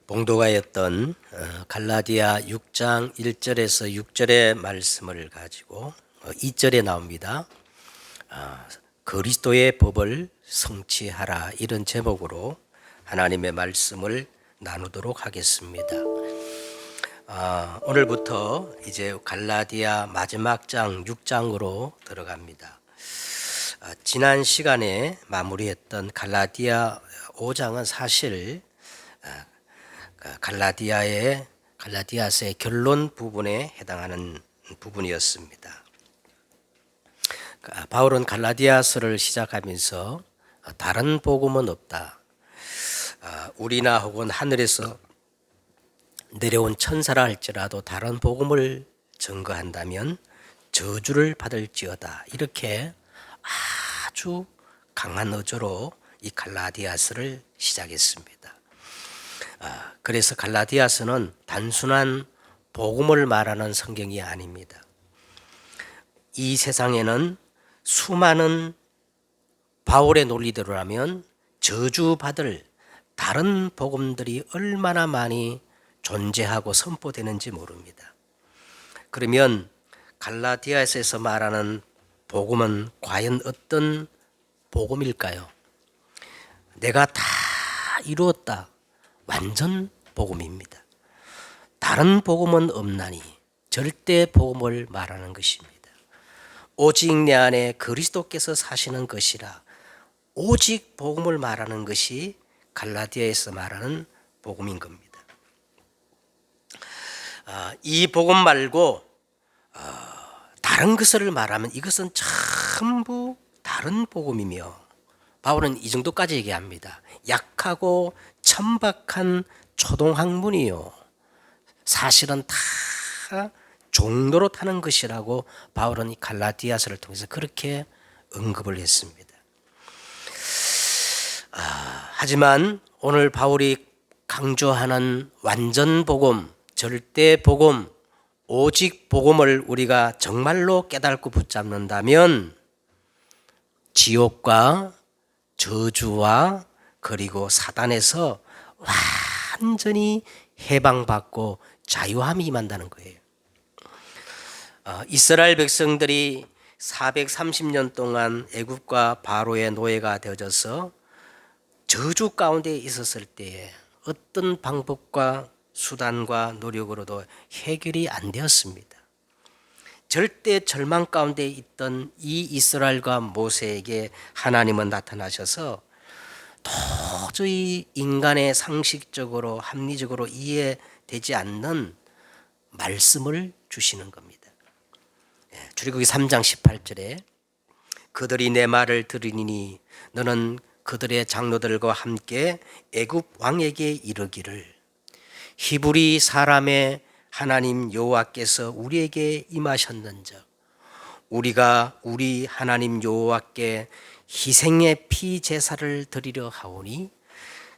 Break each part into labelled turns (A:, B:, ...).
A: 봉도가였던 갈라디아 6장 1절에서 6절의 말씀을 가지고 2절에 나옵니다. 그리스도의 법을 성취하라, 이런 제목으로 하나님의 말씀을 나누도록 하겠습니다. 오늘부터 이제 갈라디아 마지막 장 6장으로 들어갑니다. 지난 시간에 마무리했던 갈라디아 5장은 사실 갈라디아서의 결론 부분에 해당하는 부분이었습니다. 바울은 갈라디아서를 시작하면서 다른 복음은 없다. 우리나 혹은 하늘에서 내려온 천사라 할지라도 다른 복음을 증거한다면 저주를 받을지어다. 이렇게 아주 강한 어조로 이 갈라디아서를 시작했습니다. 그래서 갈라디아서는 단순한 복음을 말하는 성경이 아닙니다. 이 세상에는 수많은 바울의 논리대로라면 저주받을 다른 복음들이 얼마나 많이 존재하고 선포되는지 모릅니다. 그러면 갈라디아서에서 말하는 복음은 과연 어떤 복음일까요? 내가 다 이루었다. 완전 복음입니다. 다른 복음은 없나니 절대 복음을 말하는 것입니다. 오직 내 안에 그리스도께서 사시는 것이라, 오직 복음을 말하는 것이 갈라디아에서 말하는 복음인 겁니다. 이 복음 말고 다른 것을 말하면 이것은 전부 다른 복음이며, 바울은 이 정도까지 얘기합니다. 약하고 천박한 초동학문이요, 사실은 다 종로로 타는 것이라고 바울은 이 갈라디아서를 통해서 그렇게 언급을 했습니다. 하지만 오늘 바울이 강조하는 완전 복음, 절대 복음, 오직 복음을 우리가 정말로 깨닫고 붙잡는다면 지옥과 저주와 그리고 사단에서 완전히 해방받고 자유함이 임한다는 거예요. 이스라엘 백성들이 430년 동안 애굽과 바로의 노예가 되어져서 저주 가운데 있었을 때에 어떤 방법과 수단과 노력으로도 해결이 안 되었습니다. 절대 절망 가운데 있던 이 이스라엘과 모세에게 하나님은 나타나셔서 도저히 인간의 상식적으로 합리적으로 이해되지 않는 말씀을 주시는 겁니다. 출애굽기 3장 18절에 그들이 내 말을 들으니 너는 그들의 장로들과 함께 애굽 왕에게 이르기를 히브리 사람의 하나님 여호와께서 우리에게 임하셨는즉 우리가 우리 하나님 여호와께 희생의 피 제사를 드리려 하오니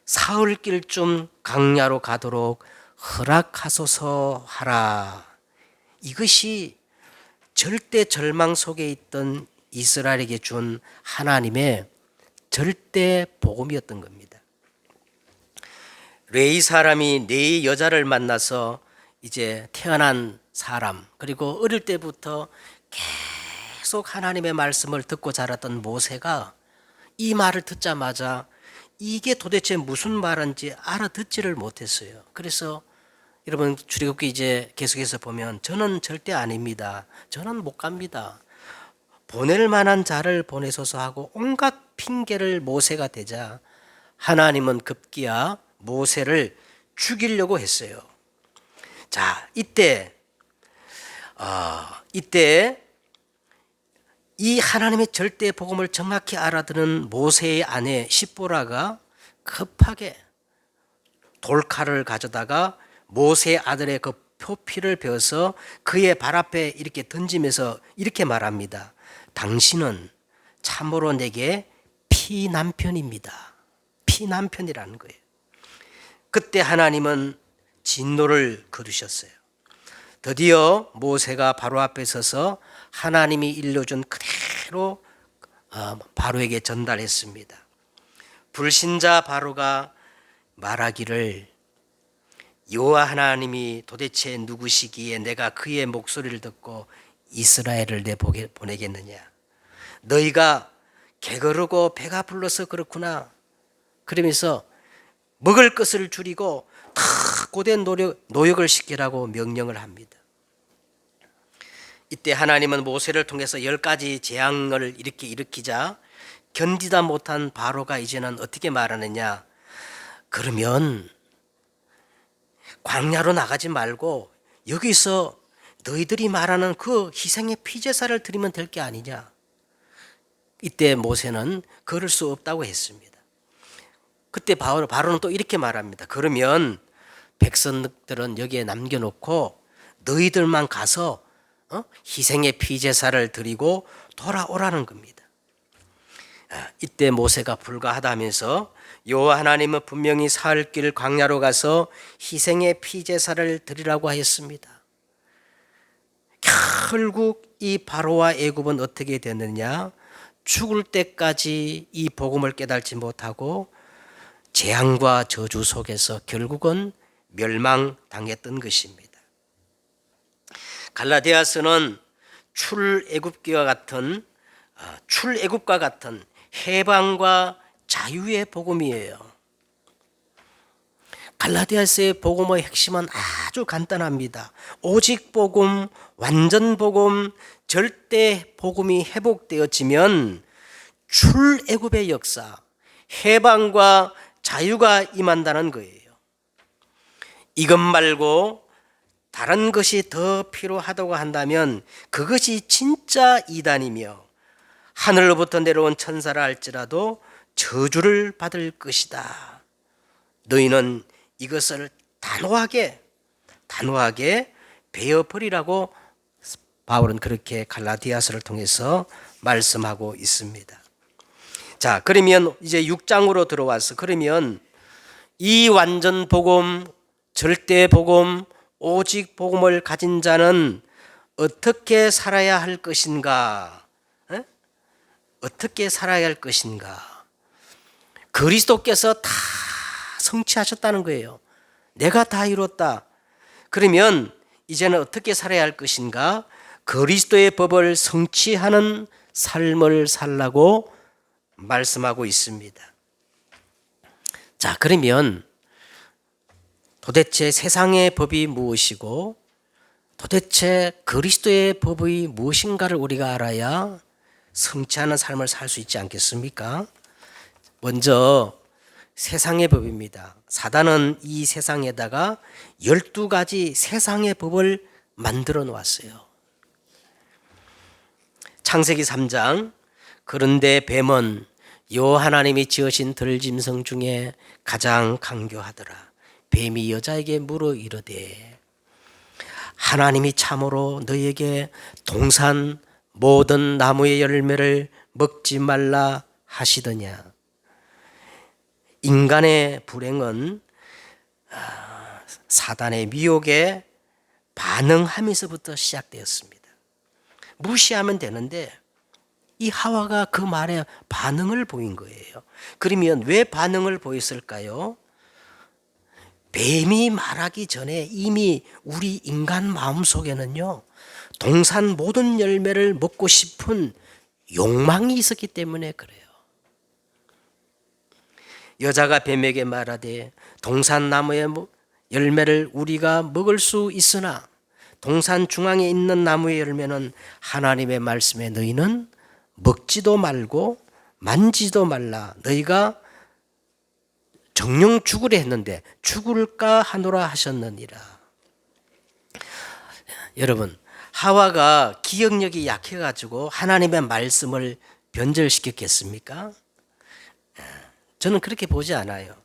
A: 사흘길쯤 광야로 가도록 허락하소서 하라. 이것이 절대 절망 속에 있던 이스라엘에게 준 하나님의 절대 복음이었던 겁니다. 레위 사람이 네 여자를 만나서 이제 태어난 사람, 그리고 어릴 때부터 계속 하나님의 말씀을 듣고 자랐던 모세가 이 말을 듣자마자 이게 도대체 무슨 말인지 알아듣지를 못했어요. 그래서 여러분 출애굽기 이제 계속해서 보면 저는 절대 아닙니다. 저는 못 갑니다. 보낼 만한 자를 보내소서 하고 온갖 핑계를 모세가 대자 하나님은 급기야 모세를 죽이려고 했어요. 자, 이때 이 하나님의 절대 복음을 정확히 알아듣는 모세의 아내 십보라가 급하게 돌칼을 가져다가 모세의 아들의 그 표피를 베어서 그의 발 앞에 이렇게 던지면서 이렇게 말합니다. 당신은 참으로 내게 피남편입니다. 피남편이라는 거예요. 그때 하나님은 진노를 거두셨어요. 드디어 모세가 바로 앞에 서서 하나님이 일러준 그대로 바로에게 전달했습니다. 불신자 바로가 말하기를 여호와 하나님이 도대체 누구시기에 내가 그의 목소리를 듣고 이스라엘을 보내겠느냐. 너희가 게으르고 배가 불러서 그렇구나. 그러면서 먹을 것을 줄이고 다 고된 노역을 시키라고 명령을 합니다. 이때 하나님은 모세를 통해서 10가지 재앙을 일으키자 견디다 못한 바로가 이제는 어떻게 말하느냐. 그러면 광야로 나가지 말고 여기서 너희들이 말하는 그 희생의 피제사를 드리면 될 게 아니냐. 이때 모세는 그럴 수 없다고 했습니다. 그때 바로는 또 이렇게 말합니다. 그러면 백성들은 여기에 남겨놓고 너희들만 가서 희생의 피제사를 드리고 돌아오라는 겁니다. 이때 모세가 불가하다면서 여호와 하나님은 분명히 사흘 길 광야로 가서 희생의 피제사를 드리라고 하였습니다. 결국 이 바로와 애굽은 어떻게 됐느냐? 죽을 때까지 이 복음을 깨달지 못하고 재앙과 저주 속에서 결국은 멸망당했던 것입니다. 갈라디아서는 출애굽과 같은 해방과 자유의 복음이에요. 갈라디아서의 복음의 핵심은 아주 간단합니다. 오직 복음, 완전 복음, 절대 복음이 회복되어지면 출애굽의 역사, 해방과 자유가 임한다는 거예요. 이것 말고 다른 것이 더 필요하다고 한다면 그것이 진짜 이단이며 하늘로부터 내려온 천사라 할지라도 저주를 받을 것이다. 너희는 이것을 단호하게 베어버리라고 바울은 그렇게 갈라디아서를 통해서 말씀하고 있습니다. 자, 그러면 이제 6장으로 들어와서 그러면 이 완전 복음, 절대 복음, 오직 복음을 가진 자는 어떻게 살아야 할 것인가? 어떻게 살아야 할 것인가? 그리스도께서 다 성취하셨다는 거예요. 내가 다 이뤘다. 그러면 이제는 어떻게 살아야 할 것인가? 그리스도의 법을 성취하는 삶을 살라고 말씀하고 있습니다. 자, 그러면 도대체 세상의 법이 무엇이고 도대체 그리스도의 법이 무엇인가를 우리가 알아야 성취하는 삶을 살 수 있지 않겠습니까? 먼저 세상의 법입니다. 사단은 이 세상에다가 12가지 세상의 법을 만들어 놓았어요. 창세기 3장, 그런데 뱀은 여호와 하나님이 지으신 들짐승 중에 가장 강교하더라. 뱀이 여자에게 물어 이르되 하나님이 참으로 너희에게 동산 모든 나무의 열매를 먹지 말라 하시더냐. 인간의 불행은 사단의 미혹에 반응하면서부터 시작되었습니다. 무시하면 되는데 이 하와가 그 말에 반응을 보인 거예요. 그러면 왜 반응을 보였을까요? 뱀이 말하기 전에 이미 우리 인간 마음속에는요, 동산 모든 열매를 먹고 싶은 욕망이 있었기 때문에 그래요. 여자가 뱀에게 말하되 동산 나무의 열매를 우리가 먹을 수 있으나 동산 중앙에 있는 나무의 열매는 하나님의 말씀에 너희는 먹지도 말고 만지도 말라. 너희가 정령 죽으려 했는데 죽을까 하노라 하셨느니라. 여러분, 하와가 기억력이 약해가지고 하나님의 말씀을 변절시켰겠습니까? 저는 그렇게 보지 않아요.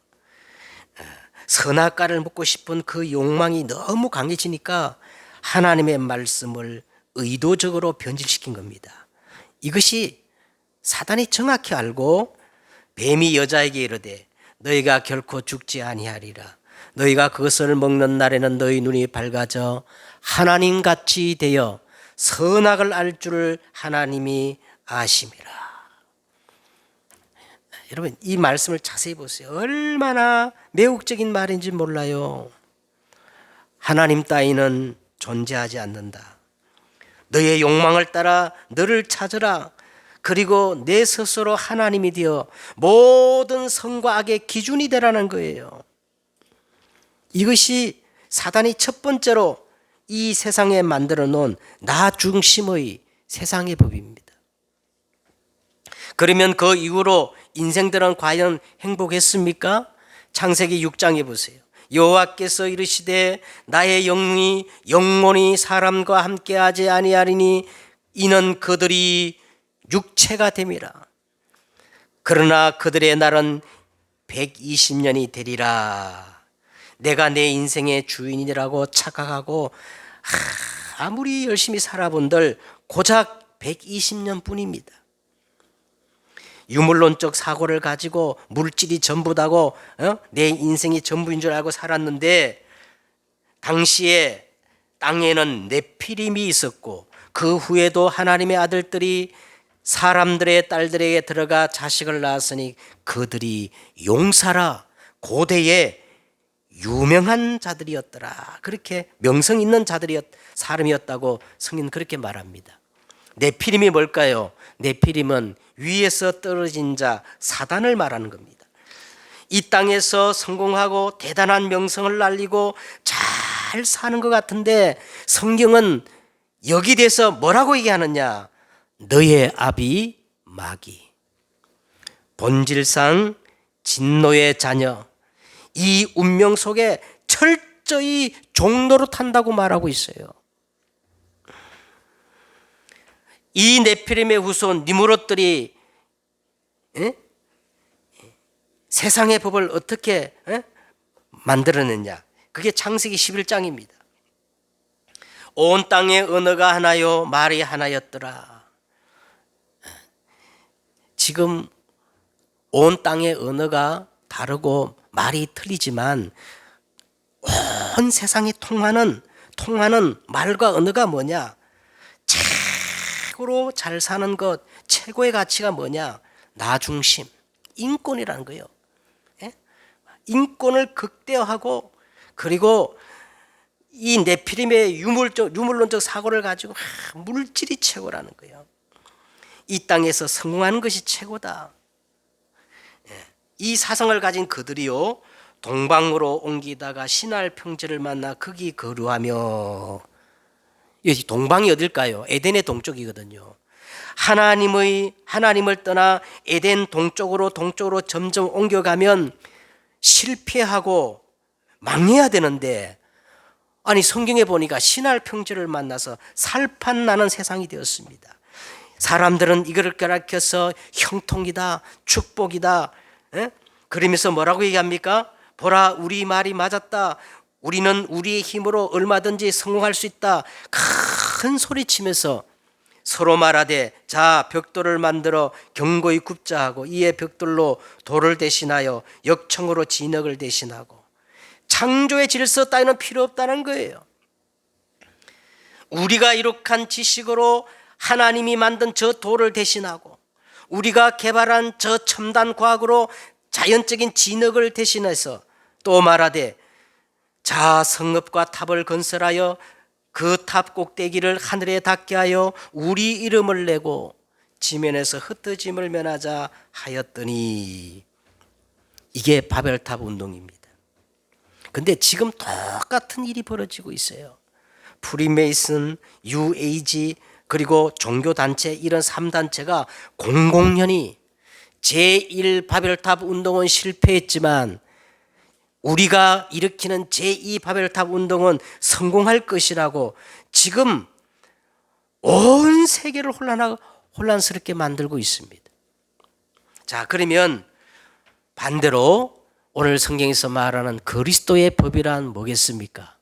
A: 선악과를 먹고 싶은 그 욕망이 너무 강해지니까 하나님의 말씀을 의도적으로 변질시킨 겁니다. 이것이 사단이 정확히 알고 뱀이 여자에게 이르되 너희가 결코 죽지 아니하리라. 너희가 그것을 먹는 날에는 너희 눈이 밝아져 하나님같이 되어 선악을 알 줄을 하나님이 아심이라. 여러분, 이 말씀을 자세히 보세요. 얼마나 매혹적인 말인지 몰라요. 하나님 따위는 존재하지 않는다. 너의 욕망을 따라 너를 찾으라. 그리고 내 스스로 하나님이 되어 모든 선과 악의 기준이 되라는 거예요. 이것이 사단이 첫 번째로 이 세상에 만들어 놓은 나 중심의 세상의 법입니다. 그러면 그 이후로 인생들은 과연 행복했습니까? 창세기 6장에 보세요. 여호와께서 이르시되 나의 영혼이 사람과 함께하지 아니하리니 이는 그들이 육체가 됨이라. 그러나 그들의 날은 120년이 되리라. 내가 내 인생의 주인이라고 착각하고 아무리 열심히 살아본들 고작 120년 뿐입니다. 유물론적 사고를 가지고 물질이 전부다고 내 인생이 전부인 줄 알고 살았는데, 당시에 땅에는 네피림이 있었고 그 후에도 하나님의 아들들이 사람들의 딸들에게 들어가 자식을 낳았으니 그들이 용사라, 고대에 유명한 자들이었더라. 그렇게 명성 있는 사람이었다고 성경은 그렇게 말합니다. 네피림이 뭘까요? 네피림은 위에서 떨어진 자, 사단을 말하는 겁니다. 이 땅에서 성공하고 대단한 명성을 날리고 잘 사는 것 같은데 성경은 여기 대해서 뭐라고 얘기하느냐? 너의 아비 마귀, 본질상 진노의 자녀, 이 운명 속에 철저히 종로로 탄다고 말하고 있어요. 이 네피림의 후손 니므롯들이 세상의 법을 어떻게 만들어냈냐? 그게 창세기 11장입니다. 온 땅의 언어가 하나요 말이 하나였더라. 지금 온 땅의 언어가 다르고 말이 틀리지만 온 세상이 통하는 말과 언어가 뭐냐? 최고로 잘 사는 것, 최고의 가치가 뭐냐? 나 중심, 인권이라는 거예요. 인권을 극대화하고, 그리고 이 네피림의 유물론적 사고를 가지고 물질이 최고라는 거예요. 이 땅에서 성공하는 것이 최고다. 이 사상을 가진 그들이요, 동방으로 옮기다가 신할 평지를 만나 거기 거류하며, 여기 동방이 어딜까요? 에덴의 동쪽이거든요. 하나님을 떠나 에덴 동쪽으로 점점 옮겨가면 실패하고 망해야 되는데, 아니 성경에 보니까 신할 평지를 만나서 살판 나는 세상이 되었습니다. 사람들은 이걸 가르쳐서 형통이다, 축복이다, 그러면서 뭐라고 얘기합니까? 보라, 우리 말이 맞았다. 우리는 우리의 힘으로 얼마든지 성공할 수 있다. 큰 소리치면서 서로 말하되, 자, 벽돌을 만들어 견고히 굽자 하고 이에 벽돌로 돌을 대신하여 역청으로 진흙을 대신하고. 창조의 질서 따위는 필요 없다는 거예요. 우리가 이룩한 지식으로 하나님이 만든 저 돌을 대신하고, 우리가 개발한 저 첨단 과학으로 자연적인 진흙을 대신해서 또 말하되, 자, 성읍과 탑을 건설하여 그 탑 꼭대기를 하늘에 닿게 하여 우리 이름을 내고 지면에서 흩어짐을 면하자 하였더니. 이게 바벨탑 운동입니다. 근데 지금 똑같은 일이 벌어지고 있어요. 프리메이슨, UAG, 그리고 종교단체, 이런 3단체가 공공연히 제1 바벨탑 운동은 실패했지만 우리가 일으키는 제2 바벨탑 운동은 성공할 것이라고 지금 온 세계를 혼란스럽게 만들고 있습니다. 자, 그러면 반대로 오늘 성경에서 말하는 그리스도의 법이란 뭐겠습니까?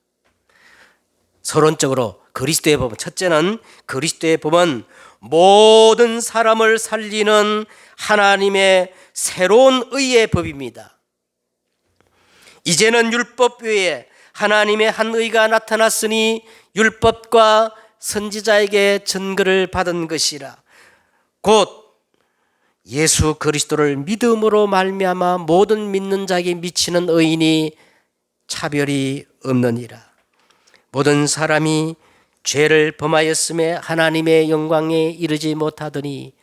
A: 서론적으로 그리스도의 법은, 첫째는 그리스도의 법은 모든 사람을 살리는 하나님의 새로운 의의 법입니다. 이제는 율법 외에 하나님의 한 의가 나타났으니 율법과 선지자에게 증거를 받은 것이라. 곧 예수 그리스도를 믿음으로 말미암아 모든 믿는 자에게 미치는 의인이 차별이 없느니라. 모든 사람이 죄를 범하였음에 하나님의 영광에 이르지 못하더니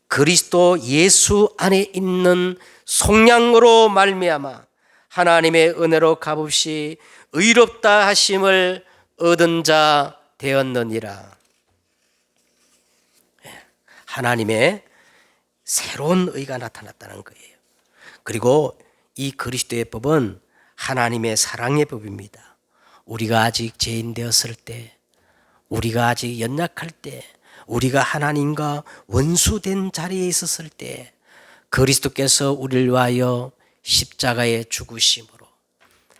A: 그리스도 예수 안에 있는 속량으로 말미암아 하나님의 은혜로 값없이 의롭다 하심을 얻은 자 되었느니라. 하나님의 새로운 의가 나타났다는 거예요. 그리고 이 그리스도의 법은 하나님의 사랑의 법입니다. 우리가 아직 죄인 되었을 때, 우리가 아직 연약할 때, 우리가 하나님과 원수된 자리에 있었을 때 그리스도께서 우리를 위하여 십자가에 죽으심으로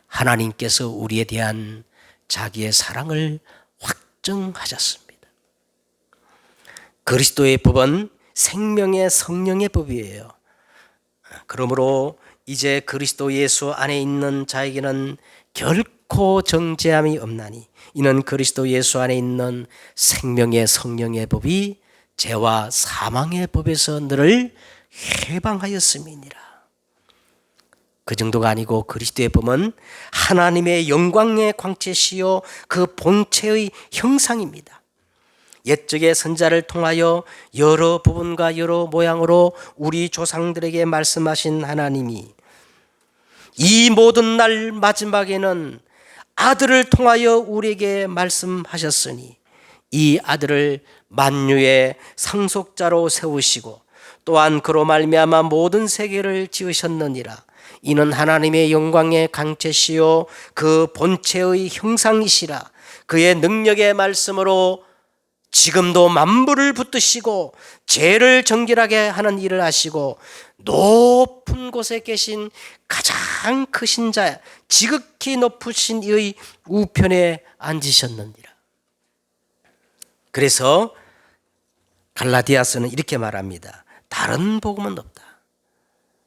A: 하나님께서 우리에 대한 자기의 사랑을 확증하셨습니다. 그리스도의 법은 생명의 성령의 법이에요. 그러므로 이제 그리스도 예수 안에 있는 자에게는 결코 정죄함이 없나니 이는 그리스도 예수 안에 있는 생명의 성령의 법이 죄와 사망의 법에서 너를 해방하였음이니라. 그 정도가 아니고 그리스도의 법은 하나님의 영광의 광채시요 그 본체의 형상입니다. 옛적의 선자를 통하여 여러 부분과 여러 모양으로 우리 조상들에게 말씀하신 하나님이 이 모든 날 마지막에는 아들을 통하여 우리에게 말씀하셨으니 이 아들을 만유의 상속자로 세우시고 또한 그로 말미암아 모든 세계를 지으셨느니라. 이는 하나님의 영광의 강체시요 그 본체의 형상이시라. 그의 능력의 말씀으로 지금도 만물을 붙드시고 죄를 정결하게 하는 일을 하시고 높은 곳에 계신 가장 크신 자 지극히 높으신 이의 우편에 앉으셨느니라. 그래서 갈라디아서는 이렇게 말합니다. 다른 복음은 없다.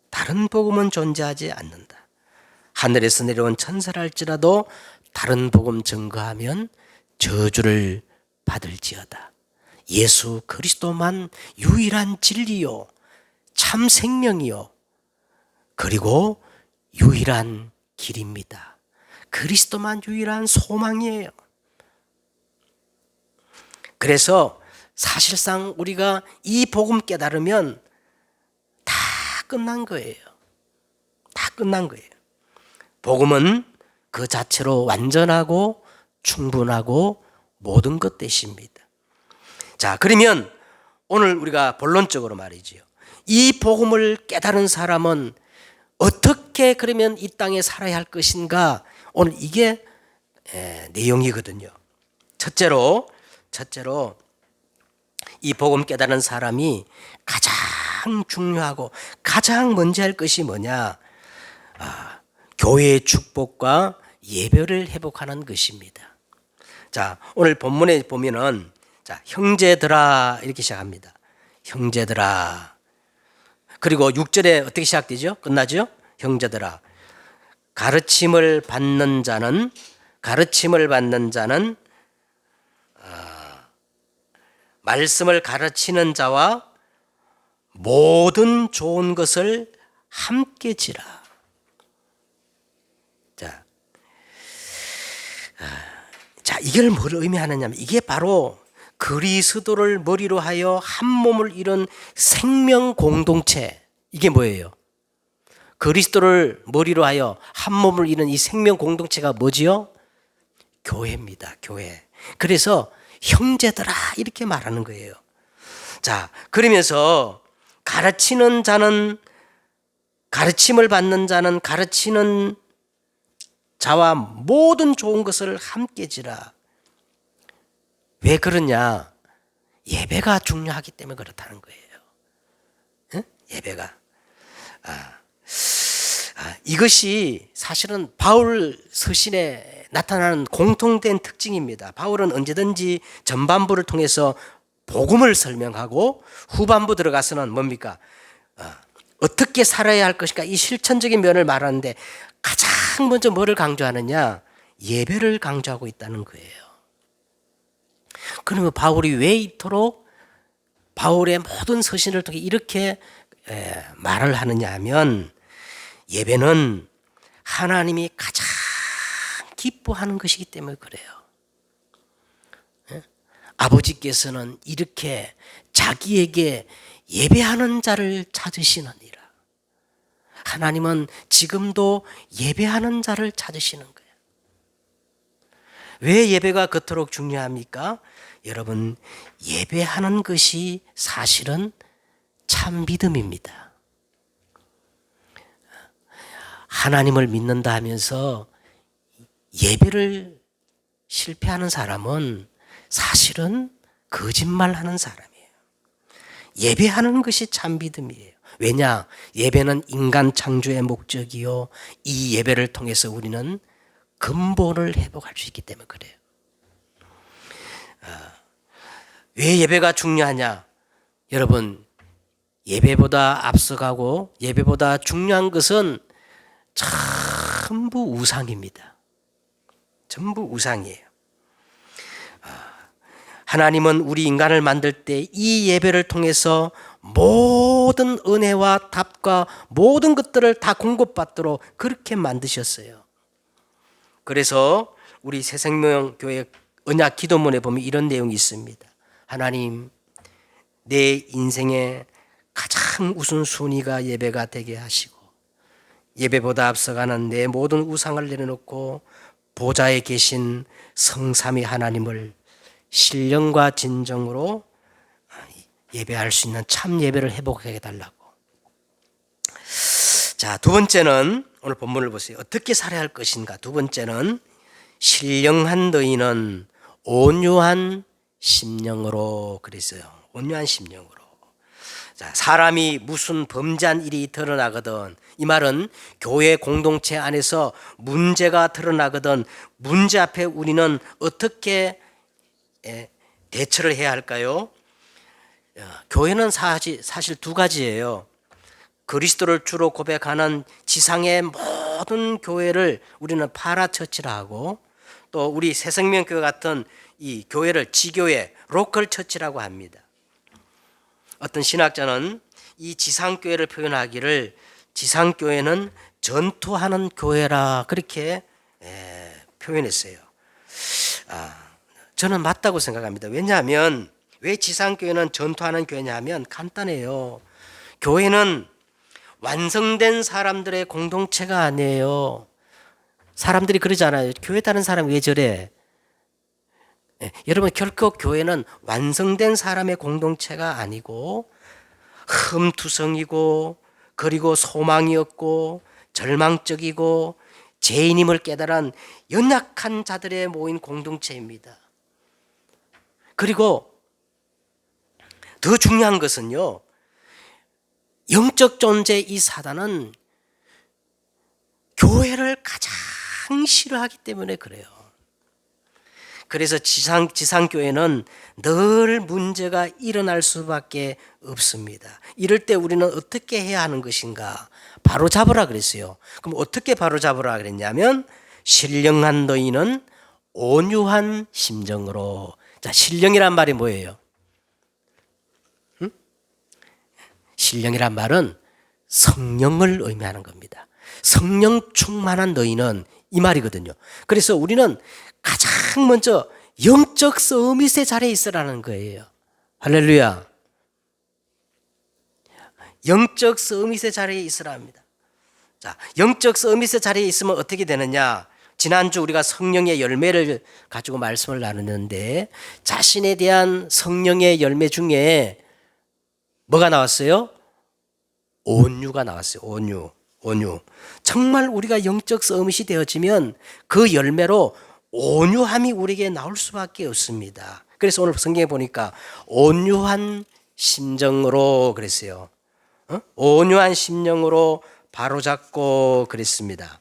A: 다른 복음은 존재하지 않는다. 하늘에서 내려온 천사랄지라도 다른 복음 증거하면 저주를 받을지어다. 예수 그리스도만 유일한 진리요 참 생명이요 그리고 유일한 길입니다. 그리스도만 유일한 소망이에요. 그래서 사실상 우리가 이 복음 깨달으면 다 끝난 거예요. 다 끝난 거예요. 복음은 그 자체로 완전하고 충분하고 모든 것 되십니다. 자, 그러면 오늘 우리가 본론적으로 말이지요. 이 복음을 깨달은 사람은 어떻게 그러면 이 땅에 살아야 할 것인가? 오늘 이게 내용이거든요. 첫째로 이 복음 깨달은 사람이 가장 중요하고 가장 먼저 할 것이 뭐냐? 교회의 축복과 예배를 회복하는 것입니다. 자, 오늘 본문에 보면은 자, 형제들아 이렇게 시작합니다. 형제들아. 그리고 6절에 어떻게 시작되죠? 끝나죠? 형제들아. 가르침을 받는 자는 말씀을 가르치는 자와 모든 좋은 것을 함께 지라. 자, 이걸 뭘 의미하느냐면 이게 바로 그리스도를 머리로 하여 한 몸을 이룬 생명 공동체. 이게 뭐예요? 그리스도를 머리로 하여 한 몸을 이룬 이 생명 공동체가 뭐지요? 교회입니다. 교회. 그래서 형제들아 이렇게 말하는 거예요. 자, 그러면서 가르치는 자는 가르침을 받는 자는 가르치는 자와 모든 좋은 것을 함께 지라. 왜 그러냐? 예배가 중요하기 때문에 그렇다는 거예요. 응? 예배가. 이것이 사실은 바울 서신에 나타나는 공통된 특징입니다. 바울은 언제든지 전반부를 통해서 복음을 설명하고 후반부 들어가서는 뭡니까? 어떻게 살아야 할 것인가 이 실천적인 면을 말하는데 가장 먼저 뭐를 강조하느냐? 예배를 강조하고 있다는 거예요. 그러면 바울이 왜 이토록 바울의 모든 서신을 통해 이렇게 말을 하느냐 하면 예배는 하나님이 가장 기뻐하는 것이기 때문에 그래요. 아버지께서는 이렇게 자기에게 예배하는 자를 찾으시느니라. 하나님은 지금도 예배하는 자를 찾으시는 거예요. 왜 예배가 그토록 중요합니까? 여러분, 예배하는 것이 사실은 참 믿음입니다. 하나님을 믿는다 하면서 예배를 실패하는 사람은 사실은 거짓말하는 사람이에요. 예배하는 것이 참 믿음이에요. 왜냐? 예배는 인간 창조의 목적이요, 이 예배를 통해서 우리는 근본을 회복할 수 있기 때문에 그래요. 왜 예배가 중요하냐? 여러분, 예배보다 앞서가고 예배보다 중요한 것은 전부 우상입니다. 전부 우상이에요. 하나님은 우리 인간을 만들 때 이 예배를 통해서 모든 은혜와 답과 모든 것들을 다 공급받도록 그렇게 만드셨어요. 그래서 우리 새생명교회 언약 기도문에 보면 이런 내용이 있습니다. 하나님, 내 인생의 가장 우선순위가 예배가 되게 하시고 예배보다 앞서가는 내 모든 우상을 내려놓고 보좌에 계신 성삼위 하나님을 신령과 진정으로 예배할 수 있는 참 예배를 회복하게 해달라고. 자, 두 번째는 오늘 본문을 보세요. 어떻게 살아야 할 것인가. 두 번째는 신령한 너희는 온유한 심령으로 그랬어요. 온유한 심령으로. 자, 사람이 무슨 범죄한 일이 드러나거든, 이 말은 교회 공동체 안에서 문제가 드러나거든 문제 앞에 우리는 어떻게 대처를 해야 할까요? 교회는 사실 두 가지예요. 그리스도를 주로 고백하는 지상의 모든 교회를 우리는 파라처치라 하고, 또 우리 새생명교회 같은 이 교회를 지교회, 로컬 처치라고 합니다. 어떤 신학자는 이 지상교회를 표현하기를 지상교회는 전투하는 교회라 그렇게 표현했어요. 저는 맞다고 생각합니다. 왜냐하면 왜 지상교회는 전투하는 교회냐 하면 간단해요. 교회는 완성된 사람들의 공동체가 아니에요. 사람들이 그러잖아요. 교회 다른 사람 왜 저래? 여러분, 결코 교회는 완성된 사람의 공동체가 아니고 흠투성이고 그리고 소망이 없고 절망적이고 죄인임을 깨달은 연약한 자들의 모인 공동체입니다. 그리고 더 중요한 것은요, 영적 존재 이 사단은 교회를 가장 싫어하기 때문에 그래요. 그래서 지상교회는 늘 문제가 일어날 수밖에 없습니다. 이럴 때 우리는 어떻게 해야 하는 것인가? 바로 잡으라 그랬어요. 그럼 어떻게 바로 잡으라 그랬냐면 신령한 너희는 온유한 심정으로. 자, 신령이란 말이 뭐예요? 신령이란 말은 성령을 의미하는 겁니다. 성령 충만한 너희는 이 말이거든요. 그래서 우리는 가장 먼저 영적 서밋의 자리에 있으라는 거예요. 할렐루야. 영적 서밋의 자리에 있으라 합니다. 자, 영적 서밋의 자리에 있으면 어떻게 되느냐? 지난주 우리가 성령의 열매를 가지고 말씀을 나눴는데 자신에 대한 성령의 열매 중에 뭐가 나왔어요? 온유가 나왔어요. 온유. 정말 우리가 영적 서밋이 되어지면 그 열매로 온유함이 우리에게 나올 수밖에 없습니다. 그래서 오늘 성경에 보니까 온유한 심정으로 그랬어요. 온유한 심령으로 바로잡고 그랬습니다.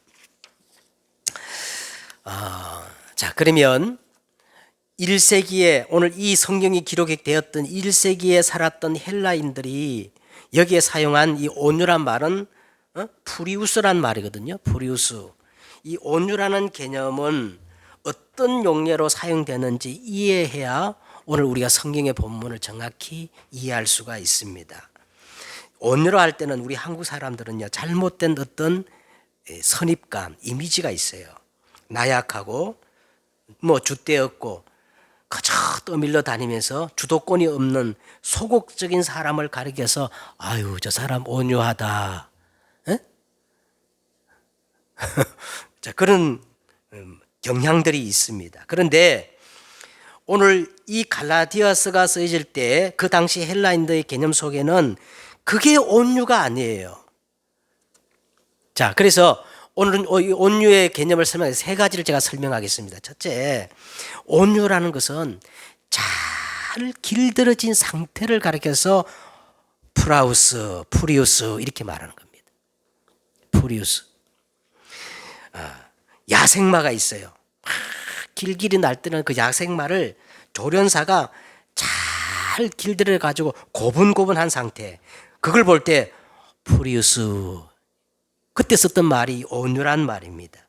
A: 자, 그러면 1세기에 오늘 이 성경이 기록되었던 1세기에 살았던 헬라인들이 여기에 사용한 이 온유란 말은 프리우스란 말이거든요. 프리우스. 이 온유라는 개념은 어떤 용례로 사용되는지 이해해야 오늘 우리가 성경의 본문을 정확히 이해할 수가 있습니다. 온유로 할 때는 우리 한국 사람들은요, 잘못된 어떤 선입감, 이미지가 있어요. 나약하고 뭐 줏대 없고 그저 떠밀려 다니면서 주도권이 없는 소극적인 사람을 가리켜서 아유 저 사람 온유하다. 에? 자, 그런 경향들이 있습니다. 그런데 오늘 이 갈라디아서가 쓰여질 때 그 당시 헬라인들의 개념 속에는 그게 온유가 아니에요. 자, 그래서 오늘은 이 온유의 개념을 설명해 세 가지를 제가 설명하겠습니다. 첫째, 온유라는 것은 잘 길들여진 상태를 가리켜서 프라우스, 프리우스 이렇게 말하는 겁니다. 프리우스. 야생마가 있어요. 길길이 날뛰는 그 야생마를 조련사가 잘 길들여 가지고 고분고분한 상태. 그걸 볼 때 프리우스. 그때 썼던 말이 온유란 말입니다.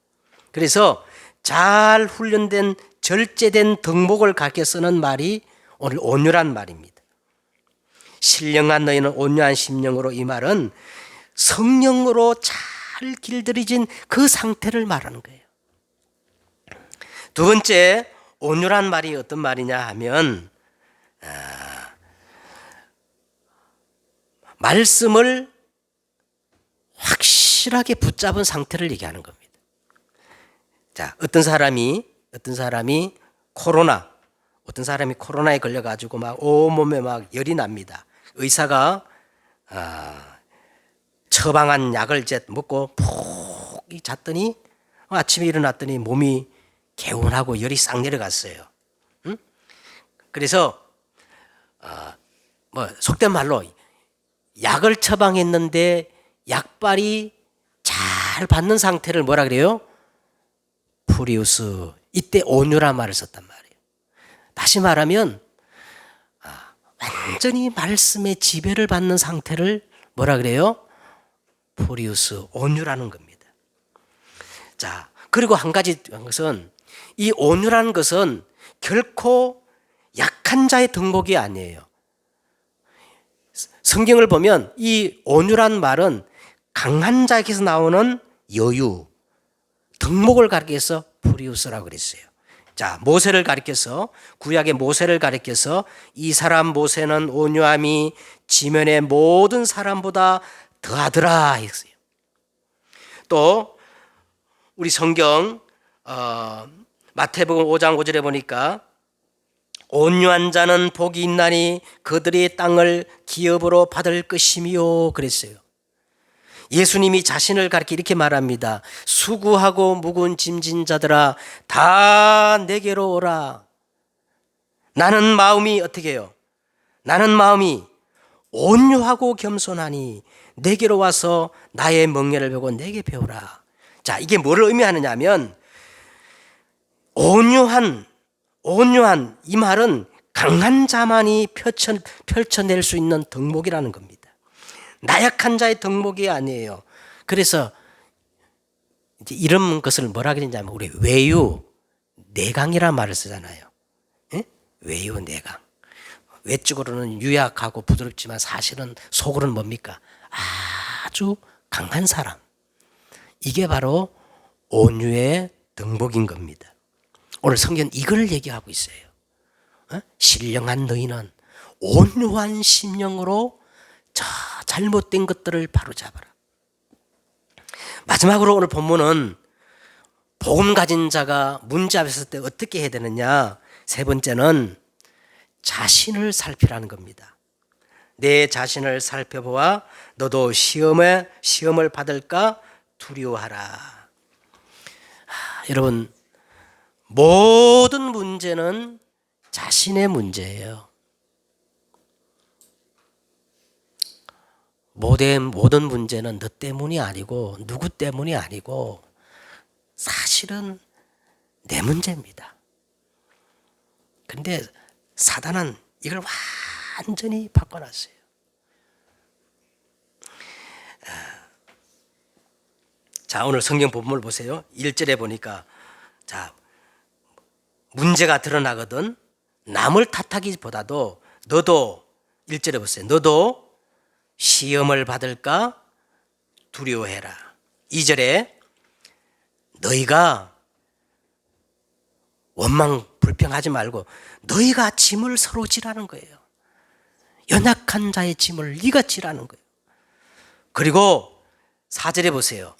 A: 그래서 잘 훈련된 절제된 덕목을 가르쳐 쓰는 말이 오늘 온유란 말입니다. 신령한 너희는 온유한 심령으로, 이 말은 성령으로 잘 길들여진 그 상태를 말하는 거예요. 두 번째, 온유란 말이 어떤 말이냐 하면 말씀을 확실하게 붙잡은 상태를 얘기하는 겁니다. 자, 어떤 사람이 코로나에 걸려가지고 막 온몸에 막 열이 납니다. 의사가 처방한 약을 먹고 푹 잤더니 아침에 일어났더니 몸이 개운하고 열이 싹 내려갔어요. 응? 그래서 속된 말로 약을 처방했는데 약발이 잘 받는 상태를 뭐라 그래요? 프리우스. 이때 온유란 말을 썼단 말이에요. 다시 말하면 완전히 말씀의 지배를 받는 상태를 뭐라 그래요? 프리우스, 온유라는 겁니다. 자, 그리고 한 가지 것은 이 온유라는 것은 결코 약한 자의 덕목이 아니에요. 성경을 보면 이 온유란 말은 강한 자에게서 나오는 여유, 덕목을 가리켜서 프리우스라고 그랬어요. 자, 모세를 가리켜서, 구약의 모세를 가리켜서 이 사람 모세는 온유함이 지면의 모든 사람보다 더하더라 했어요. 또 우리 성경 마태복음 5장 5절에 보니까 온유한 자는 복이 있나니 그들이 땅을 기업으로 받을 것이미요 그랬어요. 예수님이 자신을 가리켜 이렇게 말합니다. 수고하고 무거운 짐진 자들아 다 내게로 오라. 나는 마음이 어떻게 해요? 나는 마음이 온유하고 겸손하니 내게로 와서 나의 멍에를 베고 내게 배우라. 자, 이게 뭐를 의미하느냐 하면 온유한 이 말은 강한 자만이 펼쳐낼 수 있는 덕목이라는 겁니다. 나약한 자의 덕목이 아니에요. 그래서 이제 이런 것을 뭐라 그러냐면 우리 외유, 내강이라는 말을 쓰잖아요. 예? 외유, 내강. 외적으로는 유약하고 부드럽지만 사실은 속으로는 뭡니까? 아주 강한 사람. 이게 바로 온유의 덕목인 겁니다. 오늘 성경 이걸 얘기하고 있어요. 신령한 너희는 온유한 심령으로 저 잘못된 것들을 바로잡아라. 마지막으로 오늘 본문은 복음 가진 자가 문제 앞에 섰을 때 어떻게 해야 되느냐. 세 번째는 자신을 살피라는 겁니다. 내 자신을 살펴보아 너도 시험을 받을까 두려워하라. 여러분, 모든 문제는 자신의 문제예요. 모든 문제는 너 때문이 아니고 누구 때문이 아니고 사실은 내 문제입니다. 그런데 사단은 이걸 완전히 바꿔놨어요. 자, 오늘 성경 본문을 보세요. 1절에 보니까 자, 문제가 드러나거든. 남을 탓하기보다도 너도 1절에 보세요. 너도 시험을 받을까 두려워해라. 2절에 너희가 원망 불평하지 말고 너희가 짐을 서로 지라는 거예요. 연약한 자의 짐을 네가 지라는 거예요. 그리고 4절에 보세요.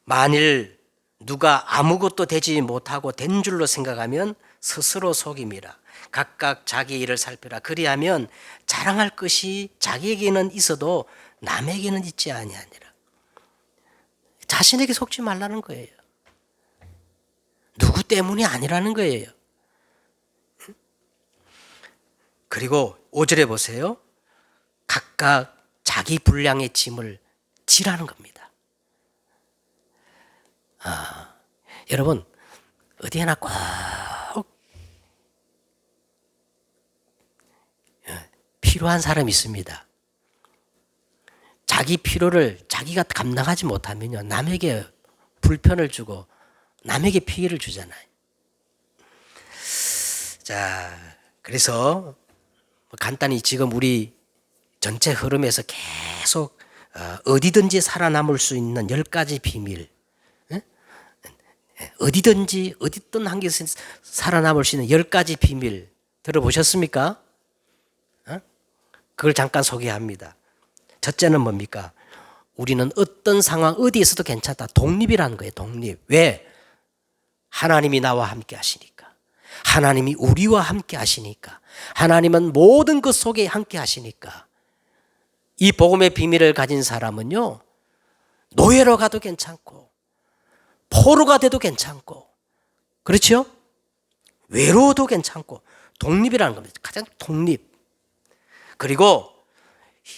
A: 만일 누가 아무것도 되지 못하고 된 줄로 생각하면 스스로 속임이라. 각각 자기 일을 살펴라. 그리하면 자랑할 것이 자기에게는 있어도 남에게는 있지 아니하니라. 자신에게 속지 말라는 거예요. 누구 때문이 아니라는 거예요. 그리고 5절에 보세요. 각각 자기 분량의 짐을 지라는 겁니다. 여러분 어디 하나 꼭 필요한 사람이 있습니다. 자기 필요를 자기가 감당하지 못하면요, 남에게 불편을 주고 남에게 피해를 주잖아요. 자, 그래서 간단히 지금 우리 전체 흐름에서 계속 어디든지 살아남을 수 있는 10가지 비밀, 어디든지 어디든 한 곳에 살아남을 수 있는 10가지 비밀 들어보셨습니까? 그걸 잠깐 소개합니다. 첫째는 뭡니까? 우리는 어떤 상황 어디에서도 괜찮다. 독립이라는 거예요. 독립. 왜? 하나님이 나와 함께 하시니까. 하나님이 우리와 함께 하시니까. 하나님은 모든 것 속에 함께 하시니까. 이 복음의 비밀을 가진 사람은요, 노예로 가도 괜찮고 포로가 돼도 괜찮고, 그렇죠? 외로워도 괜찮고, 독립이라는 겁니다. 가장 독립. 그리고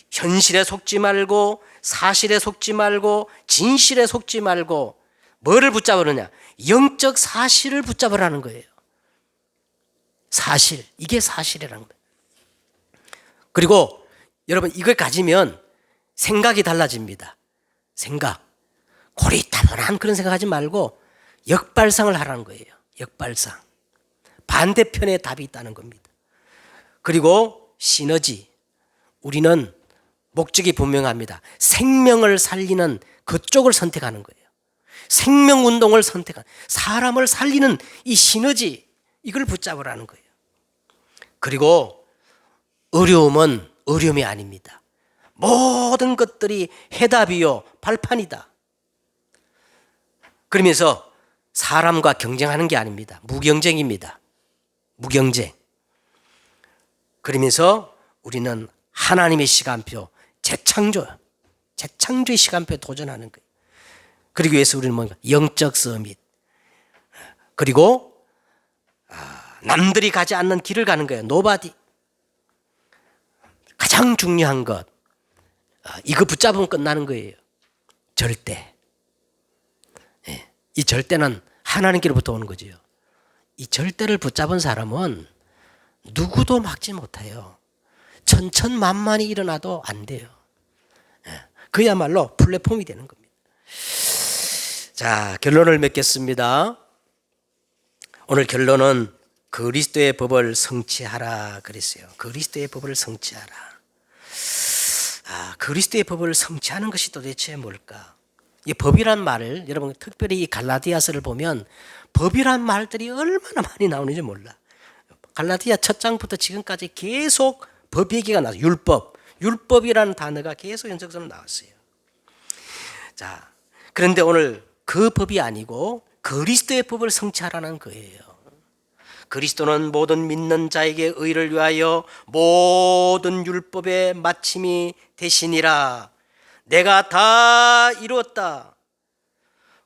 A: 현실에 속지 말고, 사실에 속지 말고, 진실에 속지 말고, 뭐를 붙잡으느냐? 영적 사실을 붙잡으라는 거예요. 사실, 이게 사실이라는 거예요. 그리고 여러분 이걸 가지면 생각이 달라집니다. 생각. 고리타분한 그런 생각하지 말고 역발상을 하라는 거예요. 역발상. 반대편에 답이 있다는 겁니다. 그리고 시너지. 우리는 목적이 분명합니다. 생명을 살리는 그쪽을 선택하는 거예요. 생명운동을 선택한, 사람을 살리는 이 시너지, 이걸 붙잡으라는 거예요. 그리고 어려움은 어려움이 아닙니다. 모든 것들이 해답이요 발판이다. 그러면서 사람과 경쟁하는 게 아닙니다. 무경쟁입니다. 무경쟁. 그러면서 우리는 하나님의 시간표, 재창조의 시간표에 도전하는 거예요. 그러기 위해서 우리는 뭔가 영적 서밋. 그리고 남들이 가지 않는 길을 가는 거예요. 노바디. 가장 중요한 것, 이거 붙잡으면 끝나는 거예요. 절대. 이 절대는 하나님께로부터 오는 거죠. 이 절대를 붙잡은 사람은 누구도 막지 못해요. 천천만만이 일어나도 안 돼요. 그야말로 플랫폼이 되는 겁니다. 자, 결론을 맺겠습니다. 오늘 결론은 그리스도의 법을 성취하라 그랬어요. 그리스도의 법을 성취하라. 그리스도의 법을 성취하는 것이 도대체 뭘까? 이 법이란 말을 여러분 특별히 이 갈라디아서를 보면 법이란 말들이 얼마나 많이 나오는지 몰라. 갈라디아 첫 장부터 지금까지 계속 법 얘기가 나와요. 율법이라는 단어가 계속 연속적으로 나왔어요. 자, 그런데 오늘 그 법이 아니고 그리스도의 법을 성취하라는 거예요. 그리스도는 모든 믿는 자에게 의를 위하여 모든 율법의 마침이 되시니라. 내가 다 이루었다.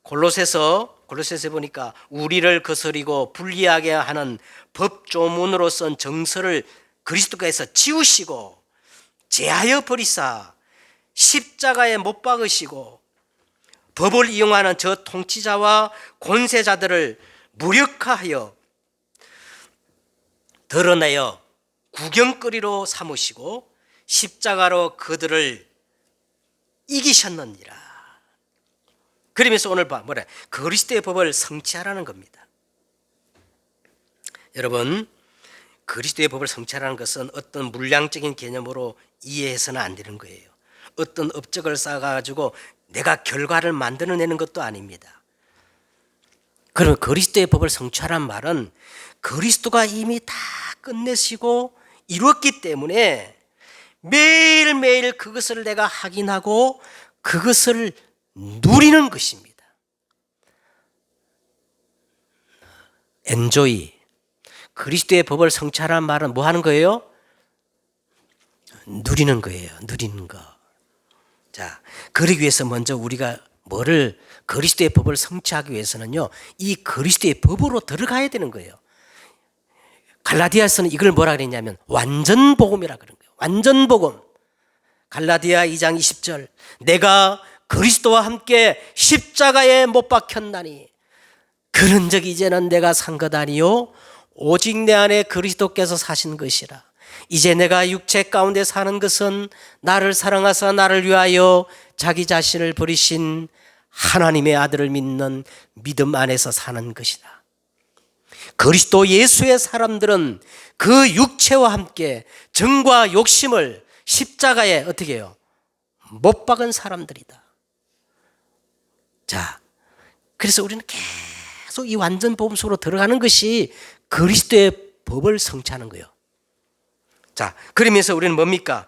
A: 골로새서 보니까 우리를 거스리고 불리하게 하는 법조문으로 쓴 정서를 그리스도께서 지우시고 제하여 버리사 십자가에 못 박으시고 법을 이용하는 저 통치자와 권세자들을 무력화하여 드러내어 구경거리로 삼으시고 십자가로 그들을 이기셨느니라. 그러면서 오늘 뭐래? 그리스도의 법을 성취하라는 겁니다. 여러분, 그리스도의 법을 성취하라는 것은 어떤 물량적인 개념으로 이해해서는 안 되는 거예요. 어떤 업적을 쌓아가지고 내가 결과를 만들어내는 것도 아닙니다. 그러면 그리스도의 법을 성취하란 말은 그리스도가 이미 다 끝내시고 이루었기 때문에 매일매일 그것을 내가 확인하고 그것을 누리는 것입니다. 엔조이. 그리스도의 법을 성취하란 말은 뭐 하는 거예요? 누리는 거예요. 누리는 거. 자, 그러기 위해서 먼저 우리가 뭐를 그리스도의 법을 성취하기 위해서는요, 이 그리스도의 법으로 들어가야 되는 거예요. 갈라디아서는 이걸 뭐라 그랬냐면 완전 복음이라 그런 거예요. 완전 복음. 갈라디아 2장 20절. 내가 그리스도와 함께 십자가에 못 박혔나니 그런즉 이제는 내가 산 것 아니요 오직 내 안에 그리스도께서 사신 것이라. 이제 내가 육체 가운데 사는 것은 나를 사랑하사 나를 위하여 자기 자신을 버리신 하나님의 아들을 믿는 믿음 안에서 사는 것이다. 그리스도 예수의 사람들은 그 육체와 함께 정과 욕심을 십자가에 어떻게 해요? 못 박은 사람들이다. 자, 그래서 우리는 계속 이 완전 복음 속으로 들어가는 것이 그리스도의 법을 성취하는 거예요. 자, 그러면서 우리는 뭡니까?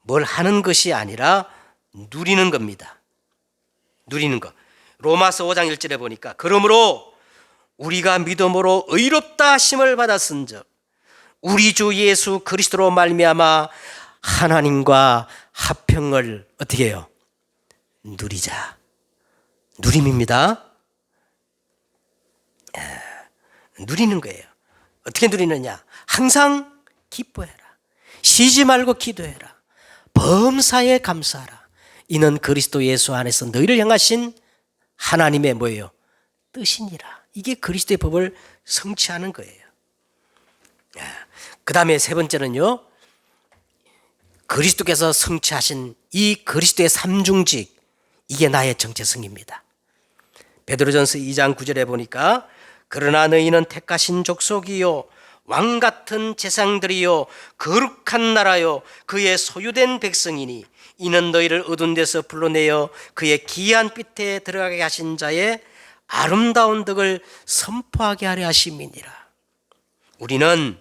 A: 뭘 하는 것이 아니라 누리는 겁니다. 누리는 것. 로마서 5장 1절에 보니까 그러므로 우리가 믿음으로 의롭다 하심을 받았은즉 우리 주 예수 그리스도로 말미암아 하나님과 화평을 어떻게 해요? 누리자. 누림입니다. 누리는 거예요. 어떻게 누리느냐? 항상 기뻐해라. 쉬지 말고 기도해라. 범사에 감사하라. 이는 그리스도 예수 안에서 너희를 향하신 하나님의 뭐예요? 뜻이니라. 이게 그리스도의 법을 성취하는 거예요. 그 다음에 세 번째는요, 그리스도께서 성취하신 이 그리스도의 삼중직, 이게 나의 정체성입니다. 베드로전서 2장 9절에 보니까 그러나 너희는 택하신 족속이요 왕같은 제사장들이요 거룩한 나라요 그의 소유된 백성이니 이는 너희를 어두운 데서 불러내어 그의 기이한 빛에 들어가게 하신 자의 아름다운 덕을 선포하게 하려 하심이니라. 우리는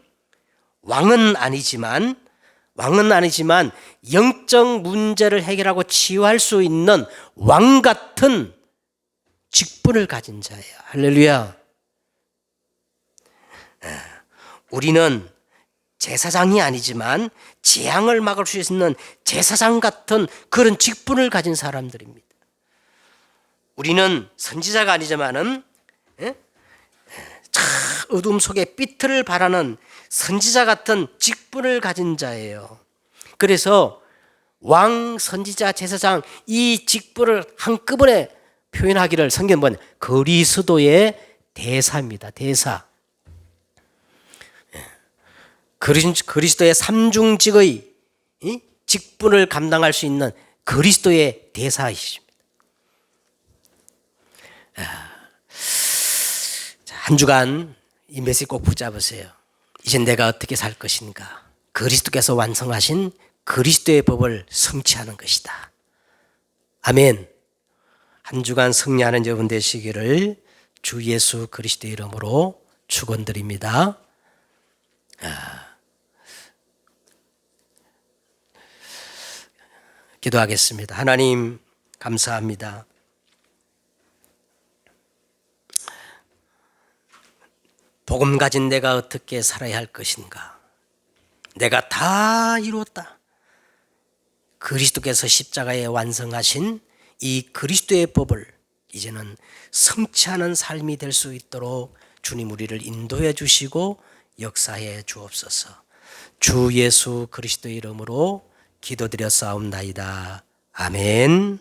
A: 왕은 아니지만 영적 문제를 해결하고 치유할 수 있는 왕 같은 직분을 가진 자예요. 할렐루야. 우리는 제사장이 아니지만 재앙을 막을 수 있는 제사장 같은 그런 직분을 가진 사람들입니다. 우리는 선지자가 아니지만은 어둠 속에 빛을 발하는 선지자 같은 직분을 가진 자예요. 그래서 왕, 선지자, 제사장 이 직분을 한꺼번에 표현하기를 성경은 그리스도의 대사입니다. 대사. 그리스도의 삼중직의 직분을 감당할 수 있는 그리스도의 대사이십니다. 한 주간 이 메시지 꼭 붙잡으세요. 이제 내가 어떻게 살 것인가? 그리스도께서 완성하신 그리스도의 법을 성취하는 것이다. 아멘. 한 주간 승리하는 여러분 되시기를 주 예수 그리스도의 이름으로 축원드립니다. 기도하겠습니다. 하나님 감사합니다. 복음 가진 내가 어떻게 살아야 할 것인가? 내가 다 이루었다. 그리스도께서 십자가에 완성하신 이 그리스도의 법을 이제는 성취하는 삶이 될 수 있도록 주님 우리를 인도해 주시고 역사해 주옵소서. 주 예수 그리스도의 이름으로 기도드렸사옵나이다. 아멘.